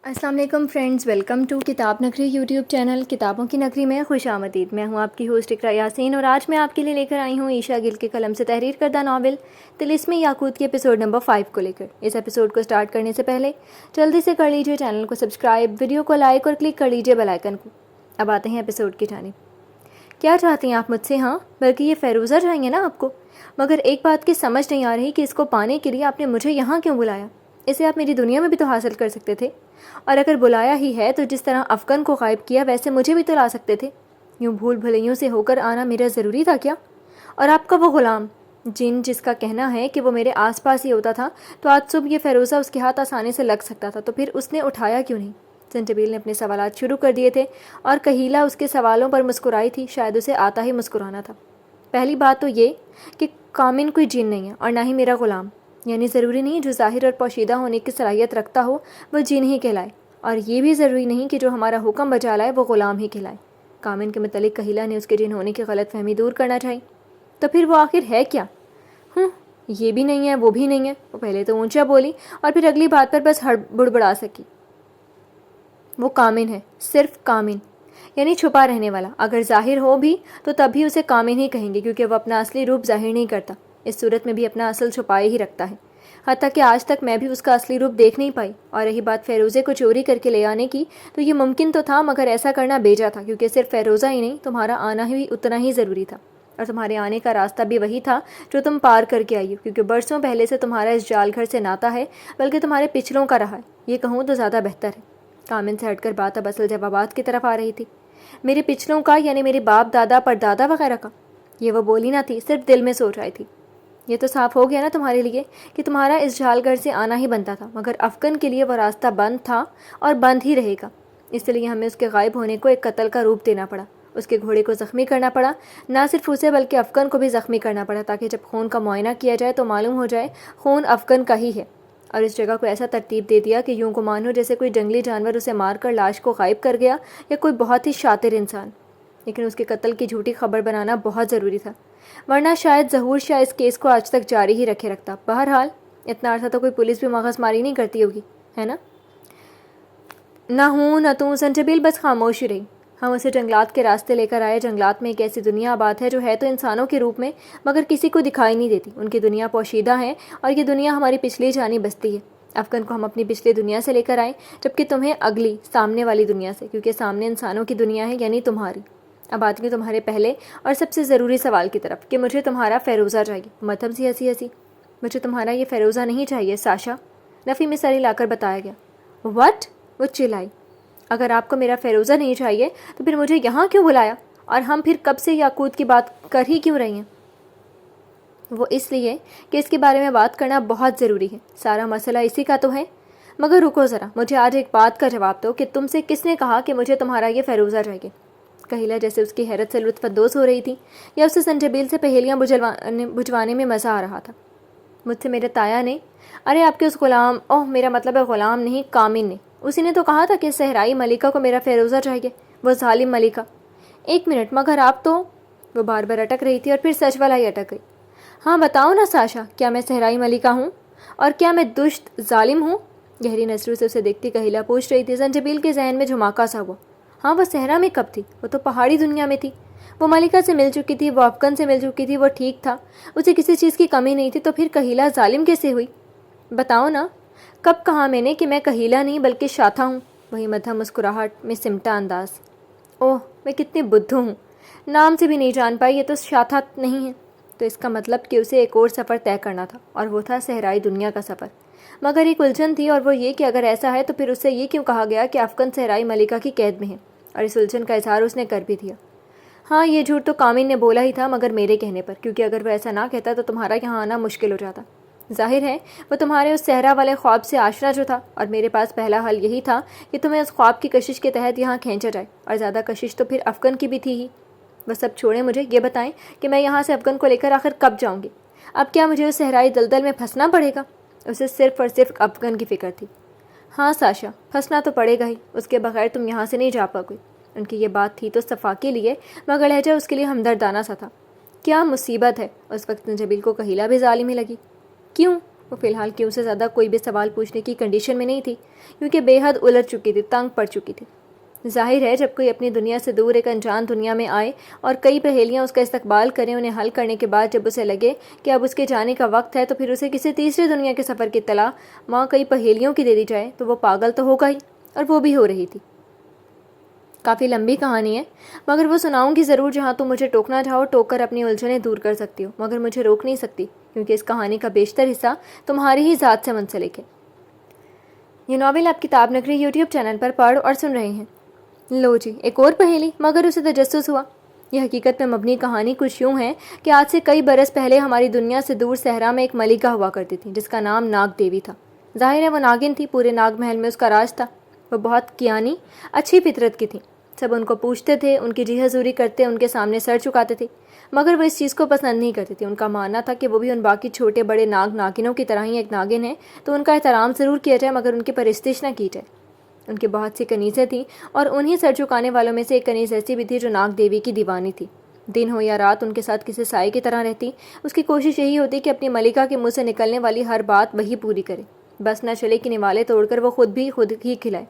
السلام علیکم friends, welcome to کتاب نگری یوٹیوب چینل کتابوں کی نگری میں خوش آمدید۔ میں ہوں آپ کی ہوسٹ اقرا یاسین اور آج میں آپ کے لیے لے کر آئی ہوں عائشہ گل کے قلم سے تحریر کردہ ناول طلسم یاقوت کے ایپیسوڈ نمبر 5 کو لے کر۔ اس ایپیسوڈ کو سٹارٹ کرنے سے پہلے جلدی سے کر لیجیے چینل کو سبسکرائب، ویڈیو کو لائک اور کلک کر لیجیے بیل آئیکن کو۔ اب آتے ہیں ایپیسوڈ کی جانب۔ کیا چاہتی ہیں آپ مجھ سے؟ ہاں، بلکہ یہ فیروزہ چاہیے نا آپ کو؟ مگر ایک بات کی سمجھ نہیں آ رہی کہ اس کو پانے کے لیے آپ نے مجھے یہاں کیوں بلایا؟ اسے آپ میری دنیا میں بھی تو حاصل کر سکتے تھے، اور اگر بلایا ہی ہے تو جس طرح افغان کو غائب کیا ویسے مجھے بھی تو لا سکتے تھے۔ یوں بھول بھلیوں سے ہو کر آنا میرا ضروری تھا کیا؟ اور آپ کا وہ غلام جن جس کا کہنا ہے کہ وہ میرے آس پاس ہی ہوتا تھا، تو آج صبح یہ فیروزہ اس کے ہاتھ آسانی سے لگ سکتا تھا، تو پھر اس نے اٹھایا کیوں نہیں؟ سنجبیل نے اپنے سوالات شروع کر دیے تھے اور کہیلا اس کے سوالوں پر مسکرائی تھی، شاید اسے آتا ہی مسکرانا تھا۔ پہلی بات تو یہ کہ کامن کوئی جن نہیں ہے اور نہ ہی میرا غلام، یعنی ضروری نہیں جو ظاہر اور پوشیدہ ہونے کی صلاحیت رکھتا ہو وہ جن ہی کہلائے، اور یہ بھی ضروری نہیں کہ جو ہمارا حکم بجا لائے وہ غلام ہی کہلائے۔ کامن کے متعلق کہیلا نے اس کے جن ہونے کی غلط فہمی دور کرنا چاہی۔ تو پھر وہ آخر ہے کیا؟ یہ بھی نہیں ہے، وہ بھی نہیں ہے۔ وہ پہلے تو اونچا بولی اور پھر اگلی بات پر بس بڑبڑا سکی۔ وہ کامن ہے، صرف کامن، یعنی چھپا رہنے والا۔ اگر ظاہر ہو بھی تو تب بھی اسے کامن ہی کہیں گے، کیونکہ وہ اپنا اصلی روپ ظاہر نہیں کرتا، اس صورت میں بھی اپنا اصل چھپائے ہی رکھتا ہے۔ حتیٰ کہ آج تک میں بھی اس کا اصلی روپ دیکھ نہیں پائی۔ اور رہی بات فیروزے کو چوری کر کے لے آنے کی، تو یہ ممکن تو تھا مگر ایسا کرنا بیجا تھا، کیونکہ صرف فیروزہ ہی نہیں، تمہارا آنا بھی اتنا ہی ضروری تھا، اور تمہارے آنے کا راستہ بھی وہی تھا جو تم پار کر کے آئی ہو، کیونکہ برسوں پہلے سے تمہارا اس جال گھر سے ناتا ہے، بلکہ تمہارے پچھلوں کا رہا ہے، یہ کہوں تو زیادہ بہتر ہے۔ کامن سے ہٹ کر بات اب اصل جوابات کی طرف آ رہی تھی۔ میرے پچھلوں کا یعنی میرے باپ دادا پردادا وغیرہ کا؟ یہ وہ بولی نہ تھی، صرف دل میں سوچ رہی تھی۔ یہ تو صاف ہو گیا نا تمہارے لیے کہ تمہارا اس جھال گھر سے آنا ہی بنتا تھا، مگر افغان کے لیے وہ راستہ بند تھا اور بند ہی رہے گا، اس لیے ہمیں اس کے غائب ہونے کو ایک قتل کا روپ دینا پڑا، اس کے گھوڑے کو زخمی کرنا پڑا، نہ صرف اسے بلکہ افغان کو بھی زخمی کرنا پڑا، تاکہ جب خون کا معائنہ کیا جائے تو معلوم ہو جائے خون افغان کا ہی ہے، اور اس جگہ کو ایسا ترتیب دے دیا کہ یوں گمان ہو جیسے کوئی جنگلی جانور اسے مار کر لاش کو غائب کر گیا، یا کوئی بہت ہی شاطر انسان۔ لیکن اس کے قتل کی جھوٹی خبر بنانا بہت ضروری تھا، ورنہ شاید ظہور شاہ اس کیس کو آج تک جاری ہی رکھے رکھتا۔ بہرحال اتنا عرصہ تو کوئی پولیس بھی مغز ماری نہیں کرتی ہوگی، ہے نا؟ نہ ہوں نہ تو سنجبیل بس خاموش ہی رہی۔ ہم اسے جنگلات کے راستے لے کر آئے، جنگلات میں ایک ایسی دنیا آباد ہے جو ہے تو انسانوں کے روپ میں مگر کسی کو دکھائی نہیں دیتی، ان کی دنیا پوشیدہ ہے، اور یہ دنیا ہماری پچھلی جانی بستی ہے۔ افغان کو ہم اپنی پچھلی دنیا سے لے کر آئے، جبکہ تمہیں اگلی سامنے والی دنیا سے، کیونکہ سامنے انسانوں کی دنیا ہے، یعنی تمہاری۔ اب آتی ہوں تمہارے پہلے اور سب سے ضروری سوال کی طرف کہ مجھے تمہارا فیروزہ چاہیے۔ مدھم سی ہنسی۔ مجھے تمہارا یہ فیروزہ نہیں چاہیے ساشا، نفی میں سر ہلا کر بتایا گیا۔ وٹ؟ وہ چلائی۔ اگر آپ کو میرا فیروزہ نہیں چاہیے تو پھر مجھے یہاں کیوں بلایا، اور ہم پھر کب سے یاقوت کی بات کر ہی کیوں رہی ہیں؟ وہ اس لیے کہ اس کے بارے میں بات کرنا بہت ضروری ہے، سارا مسئلہ اسی کا تو ہے۔ مگر رکو ذرا، مجھے آج ایک بات کا جواب دو کہ تم سے کس نے کہا کہ مجھے تمہارا یہ فیروزہ چاہیے؟ کہیلا جیسے اس کی حیرت سے لطف اندوز ہو رہی تھی، یا اسے سنجبیل سے پہیلیاں بجھوانے میں مزہ آ رہا تھا۔ مجھ سے میرے تایا نے، ارے آپ کے اس غلام، میرا مطلب ہے غلام نہیں، کامن نے، اسی نے تو کہا تھا کہ صحرائی ملکہ کو میرا فیروزہ چاہیے، وہ ظالم ملکہ۔ ایک منٹ، مگر آپ تو… وہ بار بار اٹک رہی تھی اور پھر سچ والا ہی اٹک گئی۔ ہاں بتاؤ نا ساشا، کیا میں صحرائی ملکہ ہوں؟ اور کیا میں دشت ظالم ہوں؟ گہری نظروں سے اسے دیکھتی کہیلا پوچھ رہی تھی۔ سنجبیل کے ذہن میں جھماکا سا ہوا۔ ہاں، وہ صحرا میں کب تھی؟ وہ تو پہاڑی دنیا میں تھی، وہ ملکہ سے مل چکی تھی، وہ افغان سے مل چکی تھی، وہ ٹھیک تھا، اسے کسی چیز کی کمی نہیں تھی، تو پھر کہیلا ظالم کیسے ہوئی؟ بتاؤ نا۔ کب کہا میں نے کہ میں کہیلا نہیں بلکہ شاتھا ہوں؟ وہی مدھم مسکراہٹ میں سمٹا انداز۔ میں کتنی بدھو ہوں، نام سے بھی نہیں جان پائی، یہ تو شاتھا نہیں ہے۔ تو اس کا مطلب کہ اسے ایک اور سفر طے کرنا تھا، اور وہ تھا صحرائی دنیا کا سفر۔ مگر ایک الجھن تھی، اور وہ یہ کہ اگر ایسا ہے تو پھر اسے یہ کیوں کہا گیا کہ افغان صحرائی ملکہ کی قید میں ہے، اور اس الجھن کا اظہار اس نے کر بھی دیا۔ ہاں، یہ جھوٹ تو کامن نے بولا ہی تھا، مگر میرے کہنے پر، کیونکہ اگر وہ ایسا نہ کہتا تو تمہارا یہاں آنا مشکل ہو جاتا۔ ظاہر ہے وہ تمہارے اس صحرا والے خواب سے آشنا جو تھا، اور میرے پاس پہلا حل یہی تھا کہ تمہیں اس خواب کی کشش کے تحت یہاں کھینچا جائے، اور زیادہ کشش تو پھر افغان کی بھی تھی ہی۔ وہ سب چھوڑیں، مجھے یہ بتائیں کہ میں یہاں سے افغان کو لے کر آخر کب جاؤں گی؟ اب کیا مجھے اس صحرائی دلدل میں پھنسنا پڑے گا؟ اسے صرف اور صرف افغان کی فکر تھی۔ ہاں ساشا، پھنسنا تو پڑے گا ہی، اس کے بغیر تم یہاں سے نہیں جا پاؤ گی۔ ان کی یہ بات تھی تو صفا کے لیے، مگر لہجہ اس کے لیے ہمدردانہ سا تھا۔ کیا مصیبت ہے؟ اس وقت سنجبیل کو کہیلا بھی ظالم ہی لگی۔ کیوں؟ وہ فی الحال کیوں سے زیادہ کوئی بھی سوال پوچھنے کی کنڈیشن میں نہیں تھی، کیونکہ بے حد الجھ چکی تھی، تنگ پڑ چکی تھی۔ ظاہر ہے جب کوئی اپنی دنیا سے دور ایک انجان دنیا میں آئے اور کئی پہیلیاں اس کا استقبال کریں، انہیں حل کرنے کے بعد جب اسے لگے کہ اب اس کے جانے کا وقت ہے، تو پھر اسے کسی تیسری دنیا کے سفر کی اطلاع وہاں کئی پہیلیوں کی دے دی جائے تو وہ پاگل تو ہوگا ہی، اور وہ بھی ہو رہی تھی۔ کافی لمبی کہانی ہے، مگر وہ سناؤں گی ضرور۔ جہاں تم مجھے ٹوکنا چاہو ٹوک کر اپنی الجھنیں دور کر سکتی ہو، مگر مجھے روک نہیں سکتی، کیونکہ اس کہانی کا بیشتر حصہ تمہاری ہی ذات سے منسلک ہے۔ یہ ناول آپ کتاب نگری یوٹیوب چینل پر پڑھ اور سن رہے ہیں۔ لو جی، ایک اور پہیلی، مگر اسے تجسس ہوا۔ یہ حقیقت میں مبنی کہانی کچھ یوں ہے کہ آج سے کئی برس پہلے ہماری دنیا سے دور صحرا میں ایک ملکہ ہوا کرتی تھی، جس کا نام ناگ دیوی تھا۔ ظاہر ہے وہ ناگن تھی، پورے ناگ محل میں اس کا راج تھا۔ وہ بہت کیانی، اچھی فطرت کی تھی، سب ان کو پوچھتے تھے، ان کی جی حضوری کرتے، ان کے سامنے سر چکاتے تھے، مگر وہ اس چیز کو پسند نہیں کرتی تھی۔ ان کا ماننا تھا کہ وہ بھی ان باقی چھوٹے بڑے ناگنوں کی طرح ہی ایک ناگن ہے، تو ان کا احترام ضرور کیا جائے مگر ان کی پرستش نہ کی جائے۔ ان کی بہت سی کنیزیں تھیں، اور انہی سر چکانے والوں میں سے ایک کنیز ایسی بھی تھی جو ناگ دیوی کی دیوانی تھی۔ دن ہو یا رات ان کے ساتھ کسی سائے کی طرح رہتی۔ اس کی کوشش یہی ہوتی کہ اپنی ملکہ کے منہ سے نکلنے والی ہر بات وہی پوری کرے، بس نہ چلے کہ نوالے توڑ کر وہ خود ہی کھلائے۔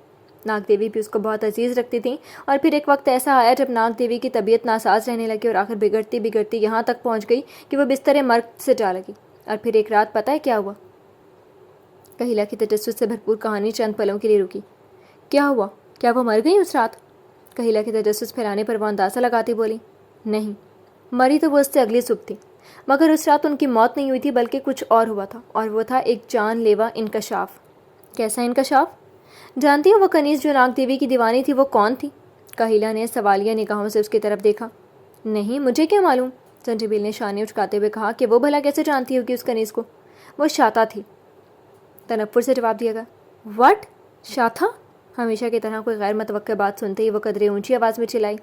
ناگ دیوی بھی اس کو بہت عزیز رکھتی تھیں، اور پھر ایک وقت ایسا آیا جب ناگ دیوی کی طبیعت ناساز رہنے لگی اور آخر بگڑتی یہاں تک پہنچ گئی کہ وہ بستر مرگ سے جا لگی۔ اور پھر ایک رات پتہ ہے کیا ہوا؟ کہیلا کی تجسس سے بھرپور کہانی چند پلوں کے لیے رکی۔ کیا ہوا؟ کیا وہ مر گئی اس رات؟ کہیلا کی تجسس پھیلانے پر وہ اندازہ لگاتی بولی، نہیں، مری تو وہ اس سے اگلی صبح تھی، مگر اس رات ان کی موت نہیں ہوئی تھی بلکہ کچھ اور ہوا تھا، اور وہ تھا ایک جان لیوا انکشاف۔ کیسا انکشاف؟ جانتی ہو وہ کنیز جو ناگ دیوی کی دیوانی تھی وہ کون تھی؟ کہیلا نے سوالیہ نگاہوں سے اس کی طرف دیکھا۔ نہیں، مجھے کیا معلوم؟ زنجبیل نے شانے اچکاتے ہوئے کہا کہ وہ بھلا کیسے جانتی ہوگی اس کنیز کو؟ وہ شاتا تھی، تنفر سے جواب دیا گیا۔ وٹ؟ شاتھا؟ ہمیشہ کی طرح کوئی غیر متوقع بات سنتے ہی وہ قدرے اونچی آواز میں چلائی۔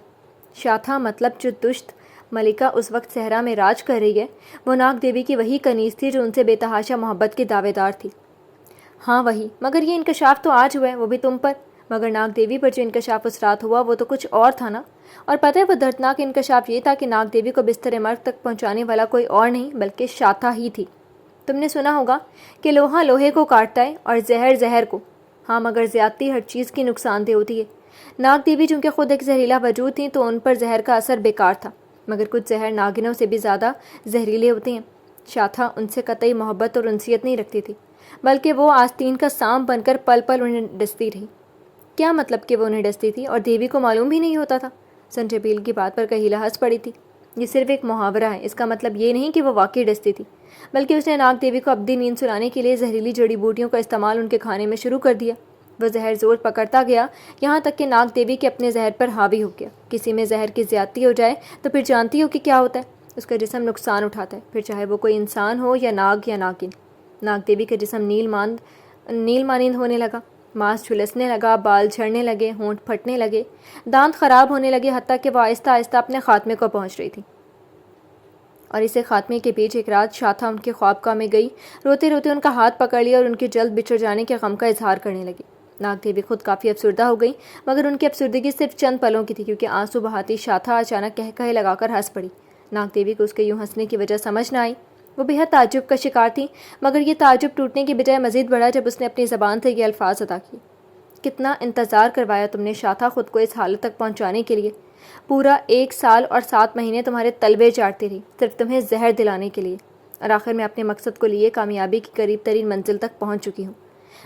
شاتھا مطلب جو دشت ملکہ اس وقت صحرا میں راج کر رہی ہے، وہ ناگ دیوی کی وہی کنیز تھی جو ان سے بے تحاشا محبت کی دعوے دار تھی۔ ہاں وہی، مگر یہ انکشاف تو آج ہوا ہے، وہ بھی تم پر، مگر ناگ دیوی پر جو انکشاف اس رات ہوا وہ تو کچھ اور تھا نا۔ اور پتہ ہے وہ دردناک انکشاف یہ تھا کہ ناگ دیوی کو بستر مرگ تک پہنچانے والا کوئی اور نہیں بلکہ شاتھا ہی تھی۔ تم نے سنا ہوگا کہ لوہا لوہے کو کاٹتا ہے اور زہر زہر کو۔ ہاں، مگر زیادتی ہر چیز کی نقصان دہ ہوتی ہے۔ ناگ دیوی چونکہ خود ایک زہریلا وجود تھیں تو ان پر زہر کا اثر بیکار تھا، مگر کچھ زہر ناگنوں سے بھی زیادہ زہریلے ہوتے ہیں۔ شاتھا ان سے قطعی محبت اور انسیت نہیں رکھتی تھی، بلکہ وہ آستین کا سانپ بن کر پل پل انہیں ڈستی رہی۔ کیا مطلب کہ وہ انہیں ڈستی تھی اور دیوی کو معلوم بھی نہیں ہوتا تھا؟ سنجبیل کی بات پر کہیلا ہنس پڑی تھی۔ یہ صرف ایک محاورہ ہے، اس کا مطلب یہ نہیں کہ وہ واقعی ڈستی تھی، بلکہ اس نے ناگ دیوی کو ابدی نیند سلانے کے لیے زہریلی جڑی بوٹیوں کا استعمال ان کے کھانے میں شروع کر دیا۔ وہ زہر زور پکڑتا گیا، یہاں تک کہ ناگ دیوی کے اپنے زہر پر حاوی ہو گیا۔ کسی میں زہر کی زیادتی ہو جائے تو پھر جانتی ہو کہ کیا ہوتا ہے، اس کا جسم نقصان اٹھاتا ہے، پھر چاہے وہ کوئی انسان ہو یا ناگ یا ناگن۔ ناگ دیوی کا جسم نیل مانند ہونے لگا، ماس جھلسنے لگا، بال جھڑنے لگے، ہونٹ پھٹنے لگے، دانت خراب ہونے لگے، حتیٰ کہ وہ آہستہ آہستہ اپنے خاتمے کو پہنچ رہی تھی۔ اور اسے خاتمے کے بیچ ایک رات شاتھا ان کے خوابگاہ میں گئی، روتے روتے ان کا ہاتھ پکڑ لیا اور ان کے جلد بچھڑ جانے کے غم کا اظہار کرنے لگی۔ ناگ دیوی خود کافی افسردہ ہو گئی، مگر ان کی افسردگی صرف چند پلوں کی تھی، کیونکہ آنسو بہاتی شاتھا اچانک کہے لگا کر ہنس پڑی۔ ناگ دیوی کو اس کے یوں ہنسنے کی وجہ سمجھ نہ آئی، وہ بے حد تعجب کا شکار تھی، مگر یہ تعجب ٹوٹنے کی بجائے مزید بڑھا جب اس نے اپنی زبان سے یہ الفاظ ادا کیے۔ کتنا انتظار کروایا تم نے شاتھا خود کو اس حالت تک پہنچانے کے لیے؟ پورا 1 سال اور 7 مہینے تمہارے تلوے چاٹتی رہی، صرف تمہیں زہر دلانے کے لیے، اور آخر میں اپنے مقصد کو لیے کامیابی کی قریب ترین منزل تک پہنچ چکی ہوں۔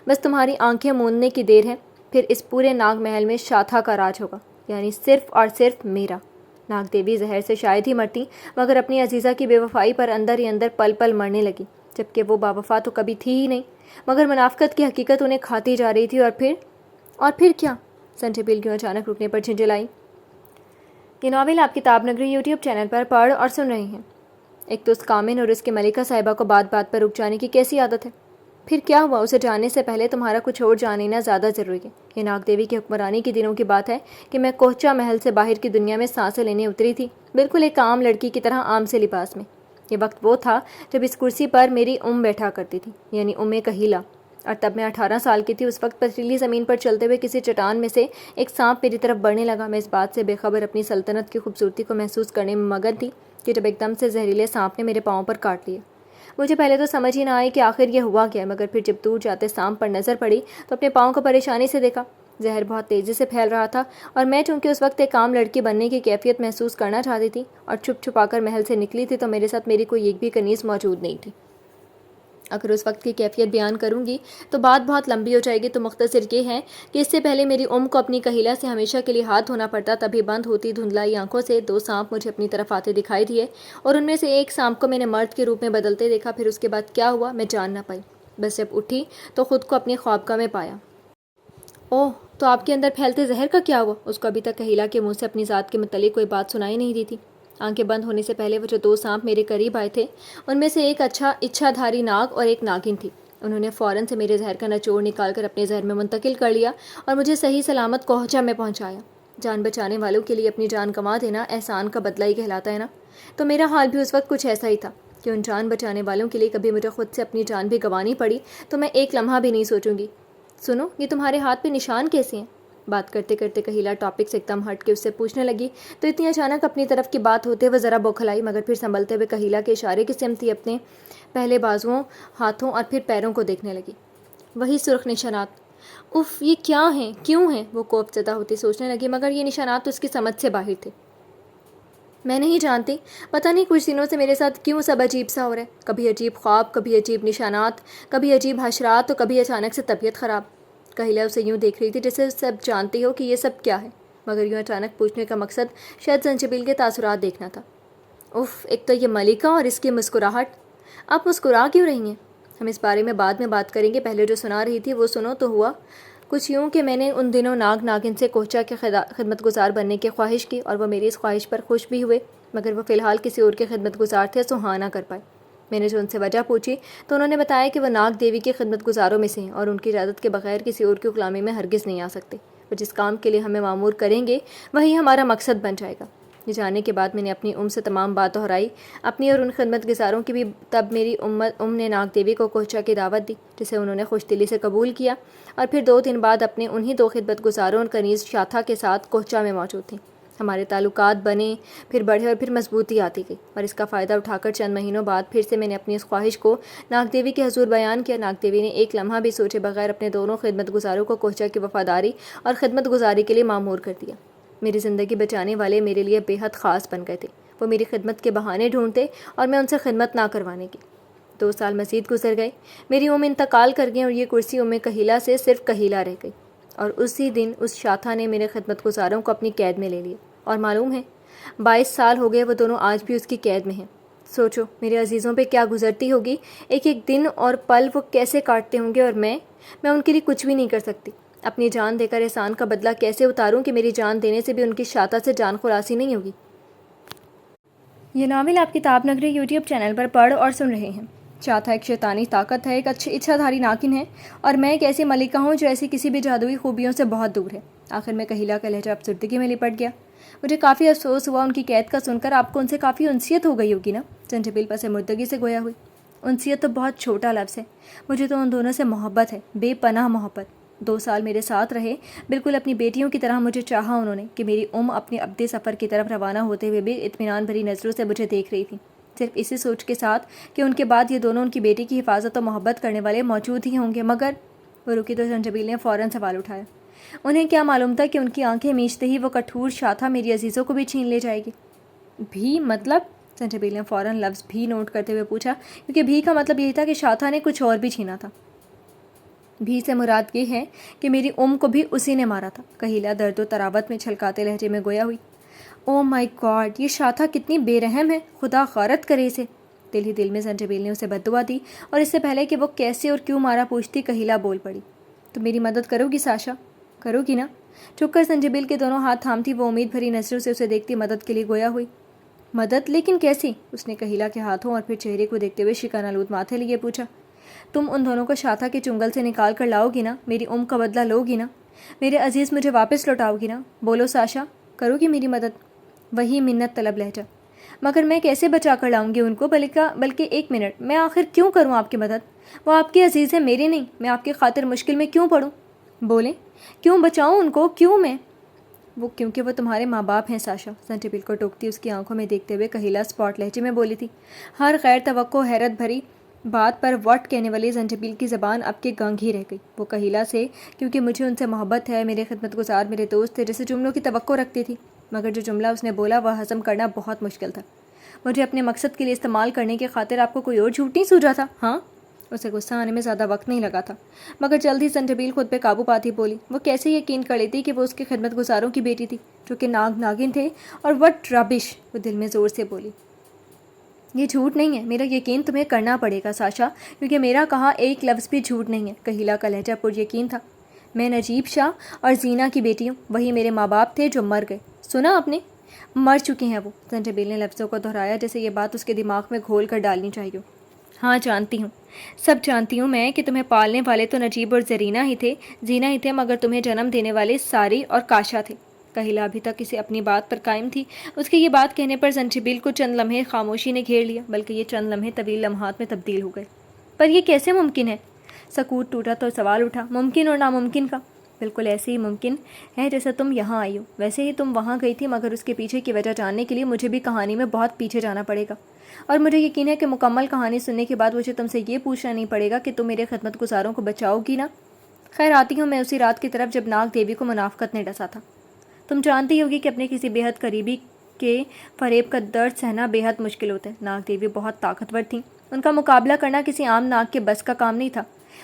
بس تمہاری آنکھیں موندنے کی دیر ہے، پھر اس پورے ناگ محل میں شاتھا کا راج ہوگا، یعنی صرف اور صرف میرا۔ ناگ دیوی زہر سے شاید ہی مرتی، مگر اپنی عزیزہ کی بے وفائی پر اندر ہی اندر پل پل مرنے لگی، جبکہ وہ باوفا تو کبھی تھی ہی نہیں، مگر منافقت کی حقیقت انہیں کھاتی جا رہی تھی۔ اور پھر کیا؟ سنجبیل کیوں اچانک رکنے پر جھنجھلائی۔ یہ ناول آپ کتاب نگری یوٹیوب چینل پر پڑھ اور سن رہے ہیں۔ ایک تو اس کامن اور اس کی ملکہ صاحبہ کو بات بات پر رک جانے کی کیسی عادت ہے؟ پھر کیا ہوا؟ اسے جاننے سے پہلے تمہارا کچھ اور جان لینا زیادہ ضروری ہے۔ یہ ناگ دیوی کی حکمرانی کے دنوں کی بات ہے کہ میں کوہچا محل سے باہر کی دنیا میں سانسیں لینے اتری تھی، بالکل ایک عام لڑکی کی طرح عام سے لباس میں۔ یہ وقت وہ تھا جب اس کرسی پر میری بیٹھا کرتی تھی، یعنی کہیلا، اور تب میں 18 سال کی تھی۔ اس وقت پتھریلی زمین پر چلتے ہوئے کسی چٹان میں سے ایک سانپ میری طرف بڑھنے لگا۔ میں اس بات سے بے خبر اپنی سلطنت کی خوبصورتی کو محسوس کرنے میں مگن تھی کہ جب ایک دم سے زہریلے سانپ نے میرے پاؤں پر کاٹ لیا۔ مجھے پہلے تو سمجھ ہی نہ آئی کہ آخر یہ ہوا کیا، مگر پھر جب دور جاتے سانپ پر نظر پڑی تو اپنے پاؤں کو پریشانی سے دیکھا۔ زہر بہت تیزی سے پھیل رہا تھا اور میں چونکہ اس وقت ایک عام لڑکی بننے کی کیفیت محسوس کرنا چاہتی تھی اور چھپ چھپا کر محل سے نکلی تھی تو میرے ساتھ میری کوئی ایک بھی کنیز موجود نہیں تھی۔ اگر اس وقت کی کیفیت بیان کروں گی تو بات بہت لمبی ہو جائے گی، تو مختصر یہ ہے کہ اس سے پہلے میری کو اپنی کہیلا سے ہمیشہ کے لیے ہاتھ دھونا پڑتا، تبھی بند ہوتی دھندلائی آنکھوں سے 2 سانپ مجھے اپنی طرف آتے دکھائی دیے اور ان میں سے ایک سانپ کو میں نے مرد کے روپ میں بدلتے دیکھا۔ پھر اس کے بعد کیا ہوا میں جان نہ پائی، بس جب اٹھی تو خود کو اپنی خوابگاہ میں پایا۔ اوہ، تو آپ کے اندر پھیلتے زہر کا کیا ہوا؟ اس کو ابھی تک کہیلا کے منہ سے اپنی ذات کے متعلق کوئی بات سنائی نہیں دی تھی۔ آنکھیں بند ہونے سے پہلے وہ جو 2 سانپ میرے قریب آئے تھے ان میں سے ایک اچھا دھاری ناگ اور ایک ناگن تھی۔ انہوں نے فوراً سے میرے زہر کا نچوڑ نکال کر اپنے زہر میں منتقل کر لیا اور مجھے صحیح سلامت کوہچا میں پہنچایا۔ جان بچانے والوں کے لیے اپنی جان گنوا دینا احسان کا بدلہ ہی کہلاتا ہے نا؟ تو میرا حال بھی اس وقت کچھ ایسا ہی تھا کہ ان جان بچانے والوں کے لیے کبھی مجھے خود سے اپنی جان بھی گنوانی پڑی تو میں ایک لمحہ بھی نہیں سوچوں گی۔ سنو، یہ تمہارے ہاتھ پہ نشان کیسے ہیں؟ بات کرتے کرتے کہیلا ٹاپک سے ایک دم ہٹ کے اس سے پوچھنے لگی تو اتنی اچانک اپنی طرف کی بات ہوتے ہوئے ذرا بوکھلائی، مگر پھر سنبھلتے ہوئے کہیلا کے اشارے کی سمت ہی اپنے پہلے بازوؤں، ہاتھوں اور پھر پیروں کو دیکھنے لگی۔ وہی سرخ نشانات۔ اف، یہ کیا ہیں، کیوں ہیں؟ وہ کوفت زدہ ہوتی سوچنے لگی، مگر یہ نشانات تو اس کی سمجھ سے باہر تھے۔ میں نہیں جانتی، پتہ نہیں کچھ دنوں سے میرے ساتھ کیوں سب عجیب سا ہو رہا ہے، کبھی عجیب خواب، کبھی عجیب نشانات، کبھی عجیب حشرات، تو کبھی اچانک سے طبیعت خراب۔ کہیلا اسے یوں دیکھ رہی تھی جیسے سب جانتی ہو کہ یہ سب کیا ہے، مگر یوں اچانک پوچھنے کا مقصد شاید زنجبیل کے تاثرات دیکھنا تھا۔ اف، ایک تو یہ ملکہ اور اس کی مسکراہٹ۔ آپ مسکرا کیوں رہی ہیں؟ ہم اس بارے میں بعد میں بات کریں گے، پہلے جو سنا رہی تھی وہ سنو۔ تو ہوا کچھ یوں کہ میں نے ان دنوں ناگن سے کوہچا کے خدمت گزار بننے کی خواہش کی اور وہ میری اس خواہش پر خوش بھی ہوئے، مگر وہ فی الحال کسی اور کے خدمت گزار تھے، سو ہاں نہ کر پائے۔ میں نے جو ان سے وجہ پوچھی تو انہوں نے بتایا کہ وہ ناگ دیوی کے خدمت گزاروں میں سے ہیں اور ان کی اجازت کے بغیر کسی اور کی غلامی میں ہرگز نہیں آ سکتے۔ وہ جس کام کے لیے ہمیں مامور کریں گے وہی ہمارا مقصد بن جائے گا۔ یہ جاننے کے بعد میں نے اپنی سے تمام بات دہرائی، اپنی اور ان خدمت گزاروں کی بھی۔ تب میری نے ناگ دیوی کو کوہچا کی دعوت دی، جسے انہوں نے خوش دلی سے قبول کیا، اور پھر 2 دن بعد اپنے انہی 2 خدمت گزاروں اور کنیز شاتھا کے ساتھ کوہچا میں موجود تھیں۔ ہمارے تعلقات بنے، پھر بڑھے اور پھر مضبوطی آتی گئی، اور اس کا فائدہ اٹھا کر چند مہینوں بعد پھر سے میں نے اپنی اس خواہش کو ناگ دیوی کے حضور بیان کیا۔ ناگ دیوی نے ایک لمحہ بھی سوچے بغیر اپنے دونوں خدمت گزاروں کو کوہچا کی وفاداری اور خدمت گزاری کے لیے مامور کر دیا۔ میری زندگی بچانے والے میرے لیے بے حد خاص بن گئے تھے۔ وہ میری خدمت کے بہانے ڈھونڈتے اور میں ان سے خدمت نہ کروانے کی۔ 2 سال مزید گزر گئے، میری انتقال کر گئی اور یہ کرسی کہیلا سے صرف کہیلا رہ گئی، اور اسی دن اس شاتھا نے میرے خدمت گزاروں کو اپنی قید میں لے لیا، اور معلوم ہے 22 سال ہو گئے وہ دونوں آج بھی اس کی قید میں ہیں۔ سوچو میرے عزیزوں پہ کیا گزرتی ہوگی، ایک ایک دن اور پل وہ کیسے کاٹتے ہوں گے، اور میں ان کے لیے کچھ بھی نہیں کر سکتی۔ اپنی جان دے کر احسان کا بدلہ کیسے اتاروں کہ میری جان دینے سے بھی ان کی شاتھا سے جان خلاصی نہیں ہوگی۔ یہ ناول آپ کتاب نگری یوٹیوب چینل پر پڑھ اور سن رہے ہیں۔ شاتھا ایک شیطانی طاقت ہے، ایک اچھا دھاری ناگن ہے، اور میں ایک ایسی ملکہ ہوں جو ایسی کسی بھی جادوئی خوبیوں سے بہت دور ہے۔ آخر میں کہیلا کا لہجہ افسردگی میں لپٹ گیا۔ مجھے کافی افسوس ہوا ان کی قید کا سن کر، آپ کو ان سے کافی انسیت ہو گئی ہوگی نا؟ زنجبیل پس مردگی سے گویا ہوئی۔ انسیت تو بہت چھوٹا لفظ ہے، مجھے تو ان دونوں سے محبت ہے، بے پناہ محبت۔ 2 سال میرے ساتھ رہے، بالکل اپنی بیٹیوں کی طرح مجھے چاہا انہوں نے، کہ میری اپنے ابدی سفر کی طرف روانہ ہوتے ہوئے بھی اطمینان بھری نظروں سے مجھے دیکھ رہی تھی، صرف اسی سوچ کے ساتھ کہ ان کے بعد یہ دونوں ان کی بیٹی کی حفاظت و محبت کرنے والے موجود ہی ہوں گے۔ مگر وہ رکی تو زنجبیل نے فوراً سوال اٹھایا۔ انہیں کیا معلوم تھا کہ ان کی آنکھیں میچتے ہی وہ کٹھور شاتھا میری عزیزوں کو بھی چھین لے جائے گی۔ بھی مطلب؟ زنجبیل نے فوراً لفظ بھی نوٹ کرتے ہوئے پوچھا، کیونکہ بھی کا مطلب یہی تھا کہ شاتھا نے کچھ اور بھی چھینا تھا۔ بھی سے مراد یہ ہے کہ میری کو بھی اسی نے مارا تھا۔ کہیلا درد و تراوت میں چھلکاتے لہجے میں گویا ہوئی۔ او مائی گاڈ، یہ شاتھا کتنی بے رحم ہے، خدا غارت کرے اسے۔ دل ہی دل میں زنجبیل نے اسے بددعا دی، اور اس سے پہلے کہ وہ کیسے اور کیوں مارا پوچھتی، کہیلا بول پڑی، تو میری مدد کرو گی ساشا؟ کرو گی نا؟ چپ کر زنجبیل کے دونوں ہاتھ تھامتی وہ امید بھری نظروں سے اسے دیکھتی مدد کے لیے گویا ہوئی۔ مدد؟ لیکن کیسی؟ اس نے کہیلا کے ہاتھوں اور پھر چہرے کو دیکھتے ہوئے شکن آلود ماتھے لیے پوچھا۔ تم ان دونوں کو شاتھا کے چنگل سے نکال کر لاؤ گی نا؟ میری کا بدلہ لو گی نا؟ میرے عزیز مجھے واپس لوٹاؤ گی نا؟ بولو ساشا، کرو گی میری مدد؟ وہی منت طلب لہجہ۔ مگر میں کیسے بچا کر لاؤں گی ان کو؟ بلکہ 1 منٹ، میں آخر کیوں کروں آپ کی مدد؟ وہ آپ کے عزیز ہیں، میرے نہیں۔ میں آپ کی خاطر مشکل میں کیوں پڑوں؟ بولیں، کیوں بچاؤں ان کو؟ کیوں میں؟ کیونکہ وہ تمہارے ماں باپ ہیں ساشا، زنجبیل کو ٹوکتی اس کی آنکھوں میں دیکھتے ہوئے کہیلا اسپاٹ لہجے میں بولی تھی۔ ہر غیر توقع حیرت بھری بات پر وٹ کہنے والی زنجبیل کی زبان اب کے گنگ ہی رہ گئی۔ وہ کہیلا سے کیونکہ مجھے ان سے محبت ہے، میرے خدمت گزار میرے دوست تھے، جیسے جملوں کی توقع رکھتی تھی، مگر جو جملہ اس نے بولا وہ ہضم کرنا بہت مشکل تھا۔ مجھے اپنے مقصد کے لیے استعمال کرنے کی خاطر آپ کو کوئی اور جھوٹ نہیں سوچا تھا، ہاں؟ اسے غصہ آنے میں زیادہ وقت نہیں لگا تھا، مگر جلد ہی زنجبیل خود پہ قابو پاتی بولی۔ وہ کیسے یقین کر لیتی کہ وہ اس کے خدمت گزاروں کی بیٹی تھی جو کہ ناگن تھے، اور وٹ ربش، وہ دل میں زور سے بولی۔ یہ جھوٹ نہیں ہے، میرا یقین تمہیں کرنا پڑے گا ساشا، کیونکہ میرا کہا ایک لفظ بھی جھوٹ نہیں ہے۔ کہیلا کا لہجہ پر یقین تھا۔ میں نجیب شاہ اور زینہ کی بیٹی ہوں، وہی میرے ماں باپ تھے جو مر گئے۔ سنا آپ نے؟ مر چکے ہیں وہ، زنجبیل نے لفظوں کو دہرایا جیسے یہ بات اس کے دماغ میں گھول کر ڈالنی چاہیے۔ ہاں جانتی ہوں، سب جانتی ہوں میں کہ تمہیں پالنے والے تو نجیب اور زینہ ہی تھے، مگر تمہیں جنم دینے والے ساری اور کاشا تھے۔ کہیلا ابھی تک اسے اپنی بات پر قائم تھی۔ اس کے یہ بات کہنے پر زنجبیل کو چند لمحے خاموشی نے گھیر لیا، بلکہ یہ چند لمحے طویل لمحات میں تبدیل ہو گئے۔ پر یہ کیسے ممکن ہے؟ سکوت ٹوٹا تو سوال اٹھا، ممکن اور ناممکن کا؟ بالکل ایسے ہی ممکن ہے جیسے تم یہاں آئی ہو، ویسے ہی تم وہاں گئی تھی، مگر اس کے پیچھے کی وجہ جاننے کے لیے مجھے بھی کہانی میں بہت پیچھے جانا پڑے گا، اور مجھے یقین ہے کہ مکمل کہانی سننے کے بعد مجھے تم سے یہ پوچھنا نہیں پڑے گا کہ تم میرے خدمت گزاروں کو بچاؤ گی نا؟ خیر آتی ہوں میں اسی رات کی طرف جب ناگ دیوی کو منافقت نے ڈسا تھا۔ تم جانتی ہوگی کہ اپنے کسی بے حد قریبی کے فریب کا درد سہنا بے حد مشکل ہوتا ہے۔ ناگ دیوی بہت طاقتور تھیں، ان کا مقابلہ کرنا کسی عام ناگ کے بس کا کام نہیں تھا،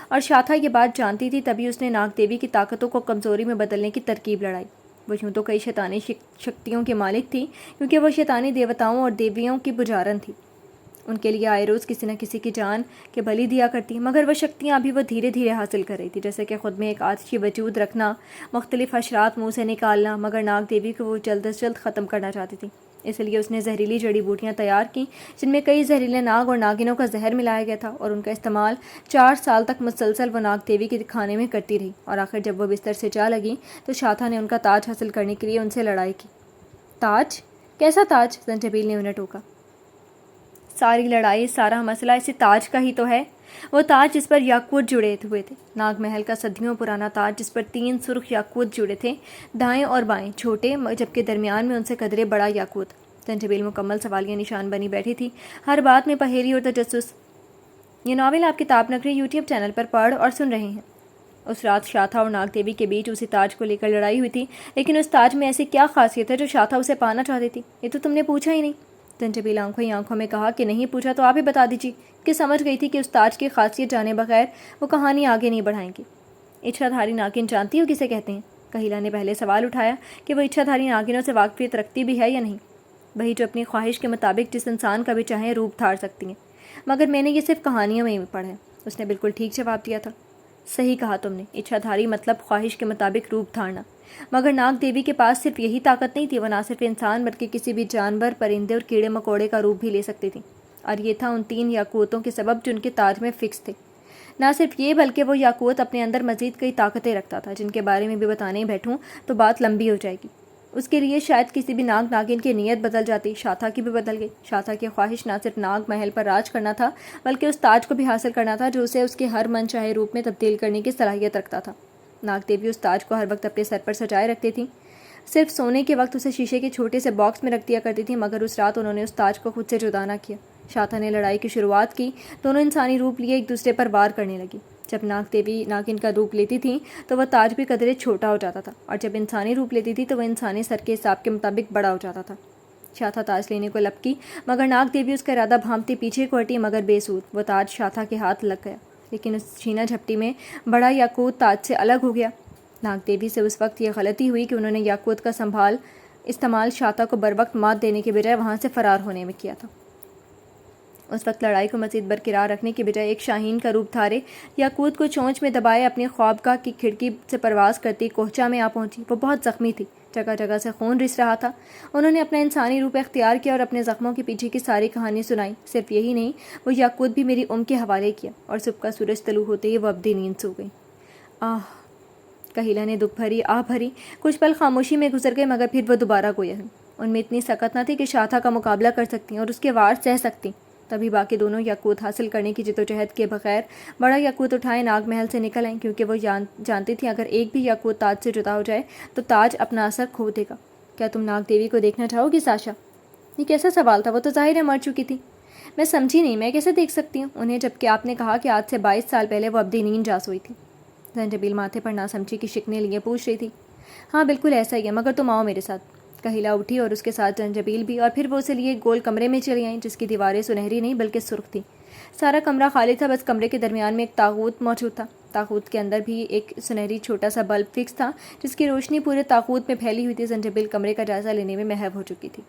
اور شاتھا یہ بات جانتی تھی، تبھی اس نے ناگ دیوی کی طاقتوں کو کمزوری میں بدلنے کی ترکیب لڑائی۔ وہ یوں تو کئی شیطانی شکتیوں کی مالک تھی، کیونکہ وہ شیطانی دیوتاؤں اور دیویوں کی پجارن تھی۔ ان کے لیے آئے روز کسی نہ کسی کی جان کے بلی دیا کرتی، مگر وہ شکتیاں ابھی وہ دھیرے دھیرے حاصل کر رہی تھی، جیسے کہ خود میں ایک آتشی وجود رکھنا، مختلف حشرات منہ سے نکالنا، مگر ناگ دیوی کو وہ جلد از جلد ختم کرنا چاہتی تھی۔ اس لیے اس نے زہریلی جڑی بوٹیاں تیار کیں جن میں کئی زہریلے ناگ اور ناگنوں کا زہر ملایا گیا تھا، اور ان کا استعمال 4 سال تک مسلسل وہ ناگ دیوی کے کھانے میں کرتی رہی، اور آخر جب وہ بستر سے جا لگیں تو شاتھا نے ان کا تاج حاصل کرنے کے لیے ان سے لڑائی کی۔ تاج؟ کیسا تاج؟ زنجبیل نے انہیں ٹوکا۔ ساری لڑائی، سارا مسئلہ اسی تاج کا ہی تو ہے، وہ تاج جس پر یاقوت جڑے ہوئے تھے، ناگ محل کا صدیوں پرانا تاج جس پر 3 سرخ یاقوت جڑے تھے، دائیں اور بائیں چھوٹے جبکہ درمیان میں ان سے قدرے بڑا یاقوت۔ زنجبیل مکمل سوالیہ نشان بنی بیٹھی تھی، ہر بات میں پہیری اور تجسس۔ یہ ناول آپ کتاب نگری یوٹیوب چینل پر پڑھ اور سن رہے ہیں۔ اس رات شاتھا اور ناگ دیوی کے بیچ اسی تاج کو لے کر لڑائی ہوئی تھی، لیکن اس تاج میں ایسی کیا خاصیت ہے جو شاتھا اسے پانا چاہتی تھی؟ یہ تو تم نے پوچھا ہی نہیں۔ زنجبیل آنکھوں ہی آنکھوں میں کہا کہ نہیں پوچھا تو آپ ہی بتا دیجیے، کہ سمجھ گئی تھی کہ اس تاج کی خاصیت جانے بغیر وہ کہانی آگے نہیں بڑھائیں گی۔ اچھا دھاری ناگن جانتی ہو کسے کہتے ہیں؟ کہیلا نے پہلے سوال اٹھایا کہ وہ اچھا دھاری ناگنوں سے واقفیت رکھتی بھی ہے یا نہیں، وہی جو اپنی خواہش کے مطابق جس انسان کا بھی چاہیں روپ دھار سکتی ہیں، مگر میں نے یہ صرف کہانیوں میں ہی پڑھا ہے۔ اس نے بالکل ٹھیک جواب دیا تھا۔ صحیح کہا تم نے، اچھا دھاری مطلب خواہش کے مطابق روپ دھارنا، مگر ناگ دیوی کے پاس صرف یہی طاقت نہیں تھی، وہ نہ صرف انسان بلکہ کسی بھی جانور، پرندے اور کیڑے مکوڑے کا روپ بھی لے سکتی تھی، اور یہ تھا ان 3 یاقوتوں کے سبب جو ان کے تاج میں فکس تھے۔ نہ صرف یہ بلکہ وہ یاقوت اپنے اندر مزید کئی طاقتیں رکھتا تھا جن کے بارے میں بھی بتانے بیٹھوں تو بات لمبی ہو جائے گی۔ اس کے لیے شاید کسی بھی ناگ ناگن کی نیت بدل جاتی، شاتھا کی بھی بدل گئی۔ شاتھا کی خواہش نہ صرف ناگ محل پر راج کرنا تھا بلکہ اس تاج کو بھی حاصل کرنا تھا جو اسے اس کے ہر من چاہے روپ میں تبدیل کرنے کی صلاحیت رکھتا تھا۔ ناگ دیوی اس تاج کو ہر وقت اپنے سر پر سجائے رکھتی تھی، صرف سونے کے وقت اسے شیشے کے چھوٹے سے باکس میں رکھ دیا کرتی تھی، مگر اس رات انہوں نے اس تاج کو خود سے جدا نہ کیا۔ شاتھا نے لڑائی کی شروعات کی، دونوں انسانی روپ لیے ایک دوسرے پر وار کرنے لگی۔ جب ناگ دیوی ناگن کا روپ لیتی تھی تو وہ تاج بھی قدرے چھوٹا ہو جاتا تھا، اور جب انسانی روپ لیتی تھی تو وہ انسانی سر کے حساب کے مطابق بڑا ہو جاتا تھا۔ شاتھا تاج لینے کو لپکی، مگر ناگ دیوی اس کا ارادہ بھانپتی پیچھے کو ہٹی، مگر بے سود، وہ تاج شاتھا کے ہاتھ لگ گیا، لیکن اس چھینا جھپٹی میں بڑا یاقوت تاج سے الگ ہو گیا۔ ناگ دیوی سے اس وقت یہ غلطی ہوئی کہ انہوں نے یاقوت کا استعمال شاتھا کو بر وقت مات دینے کے بجائے وہاں سے فرار ہونے میں کیا تھا۔ اس وقت لڑائی کو مزید برقرار رکھنے کے بجائے ایک شاہین کا روپ دھارے یاقوت کو چونچ میں دبائے اپنی خوابگاہ کی کھڑکی سے پرواز کرتی کوہچا میں آ پہنچی۔ وہ بہت زخمی تھی، جگہ جگہ سے خون رس رہا تھا۔ انہوں نے اپنا انسانی روپ اختیار کیا اور اپنے زخموں کے پیچھے کی ساری کہانی سنائی۔ صرف یہی نہیں، وہ یاقوت بھی میری کے حوالے کیا، اور صبح کا سورج طلوع ہوتے ہی وہ ابدی نیند سو گئی۔ کہیلا نے دکھ بھری آہ بھری، کچھ پل خاموشی میں گزر گئے، مگر پھر وہ دوبارہ گویا ہے۔ ان میں اتنی سکت نہ تھی کہ شاتھا کا مقابلہ کر سکتی اور اس کے وار سہ سکتی۔ تبھی باقی دونوں یاقوت حاصل کرنے کی جدوجہد کے بغیر بڑا یاقوت اٹھائے ناگ محل سے نکل آئیں، کیونکہ وہ جانتی تھی اگر ایک بھی یاقوت تاج سے جدا ہو جائے تو تاج اپنا اثر کھو دے گا۔ کیا تم ناگ دیوی کو دیکھنا چاہو گی ساشا؟ یہ کیسا سوال تھا؟ وہ تو ظاہر ہے مر چکی تھی۔ میں سمجھی نہیں، میں کیسے دیکھ سکتی ہوں انہیں جبکہ آپ نے کہا کہ آج سے 22 سال پہلے وہ ابدی نیند جا سوئی تھی۔ زنجبیل ماتھے پر ناسمجھی کی شکنیں لیے پوچھ رہی تھی۔ ہاں بالکل ایسا ہی ہے، مگر تم آؤ میرے ساتھ۔ کہیلا اٹھی اور اس کے ساتھ زنجبیل بھی، اور پھر وہ اسے لیے گول کمرے میں چلی آئیں جس کی دیواریں سنہری نہیں بلکہ سرخ تھیں۔ سارا کمرہ خالی تھا، بس کمرے کے درمیان میں ایک تاغوت موجود تھا۔ تاغوت کے اندر بھی ایک سنہری چھوٹا سا بلب فکس تھا جس کی روشنی پورے تاغوت میں پھیلی ہوئی تھی۔ زنجبیل کمرے کا جائزہ لینے میں محو ہو چکی تھی۔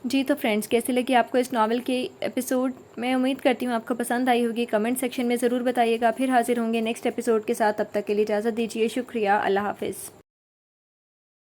جی تو فرینڈس، کیسے لگی آپ کو اس ناول کے ایپیسوڈ؟ میں امید کرتی ہوں آپ کو پسند آئی ہوگی۔ کمنٹ سیکشن میں ضرور بتائیے گا۔ پھر حاضر ہوں گے نیکسٹ ایپیسوڈ کے ساتھ، تب تک کے لیے اجازت دیجیے۔ شکریہ، اللہ حافظ۔